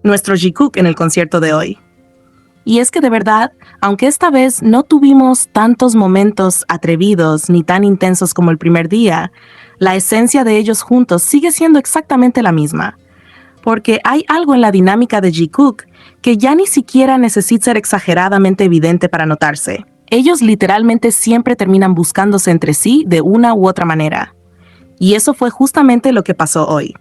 nuestro Jikook en el concierto de hoy. Y es que de verdad, aunque esta vez no tuvimos tantos momentos atrevidos ni tan intensos como el primer día, la esencia de ellos juntos sigue siendo exactamente la misma. Porque hay algo en la dinámica de Jikook que ya ni siquiera necesita ser exageradamente evidente para notarse. Ellos literalmente siempre terminan buscándose entre sí de una u otra manera. Y eso fue justamente lo que pasó hoy.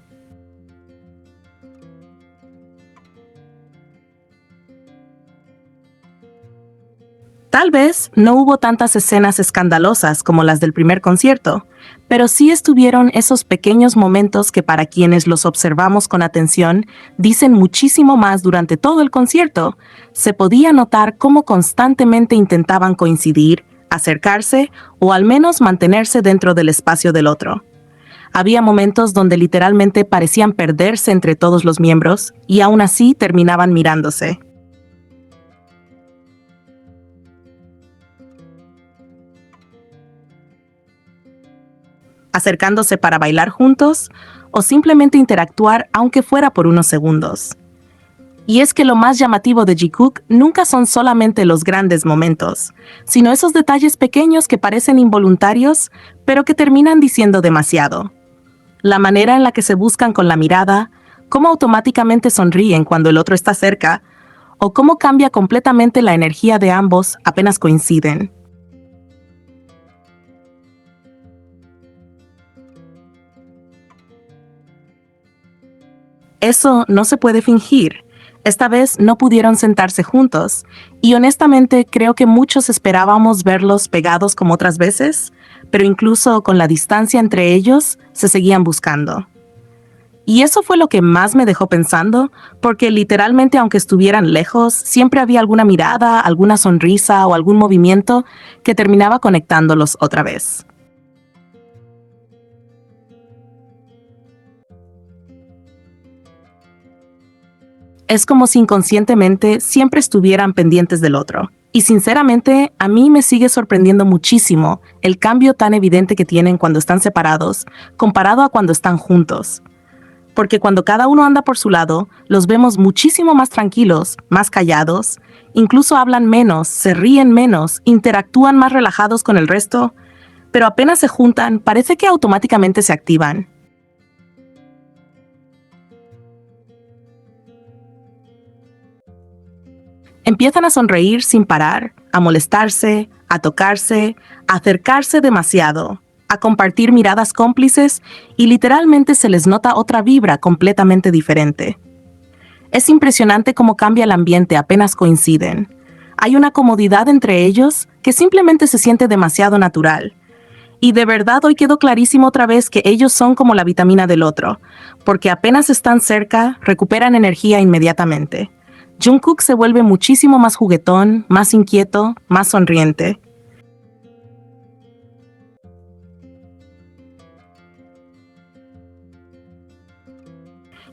Tal vez no hubo tantas escenas escandalosas como las del primer concierto, pero sí estuvieron esos pequeños momentos que para quienes los observamos con atención dicen muchísimo más durante todo el concierto. Se podía notar cómo constantemente intentaban coincidir, acercarse o al menos mantenerse dentro del espacio del otro. Había momentos donde literalmente parecían perderse entre todos los miembros y aún así terminaban mirándose. Acercándose para bailar juntos o simplemente interactuar aunque fuera por unos segundos. Y es que lo más llamativo de Jikook nunca son solamente los grandes momentos, sino esos detalles pequeños que parecen involuntarios, pero que terminan diciendo demasiado. La manera en la que se buscan con la mirada, cómo automáticamente sonríen cuando el otro está cerca, o cómo cambia completamente la energía de ambos apenas coinciden. Eso no se puede fingir. Esta vez no pudieron sentarse juntos, y honestamente creo que muchos esperábamos verlos pegados como otras veces, pero incluso con la distancia entre ellos, se seguían buscando. Y eso fue lo que más me dejó pensando, porque literalmente aunque estuvieran lejos, siempre había alguna mirada, alguna sonrisa o algún movimiento que terminaba conectándolos otra vez. Es como si inconscientemente siempre estuvieran pendientes del otro. Y sinceramente, a mí me sigue sorprendiendo muchísimo el cambio tan evidente que tienen cuando están separados, comparado a cuando están juntos. Porque cuando cada uno anda por su lado, los vemos muchísimo más tranquilos, más callados, incluso hablan menos, se ríen menos, interactúan más relajados con el resto, pero apenas se juntan, parece que automáticamente se activan. Empiezan a sonreír sin parar, a molestarse, a tocarse, a acercarse demasiado, a compartir miradas cómplices y literalmente se les nota otra vibra completamente diferente. Es impresionante cómo cambia el ambiente apenas coinciden. Hay una comodidad entre ellos que simplemente se siente demasiado natural. Y de verdad hoy quedó clarísimo otra vez que ellos son como la vitamina del otro, porque apenas están cerca, recuperan energía inmediatamente. Jungkook se vuelve muchísimo más juguetón, más inquieto, más sonriente.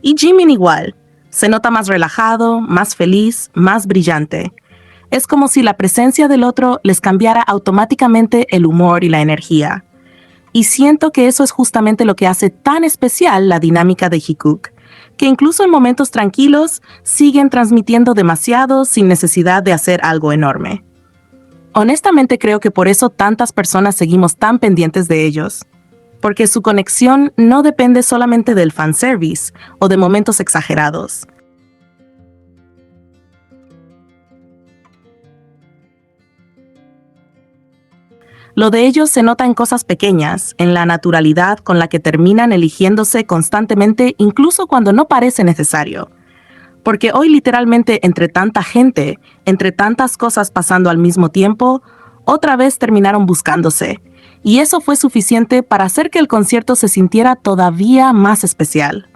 Y Jimin igual. Se nota más relajado, más feliz, más brillante. Es como si la presencia del otro les cambiara automáticamente el humor y la energía. Y siento que eso es justamente lo que hace tan especial la dinámica de Jikook, que incluso en momentos tranquilos siguen transmitiendo demasiado sin necesidad de hacer algo enorme. Honestamente creo que por eso tantas personas seguimos tan pendientes de ellos, porque su conexión no depende solamente del fanservice o de momentos exagerados. Lo de ellos se nota en cosas pequeñas, en la naturalidad con la que terminan eligiéndose constantemente incluso cuando no parece necesario. Porque hoy literalmente entre tanta gente, entre tantas cosas pasando al mismo tiempo, otra vez terminaron buscándose. Y eso fue suficiente para hacer que el concierto se sintiera todavía más especial.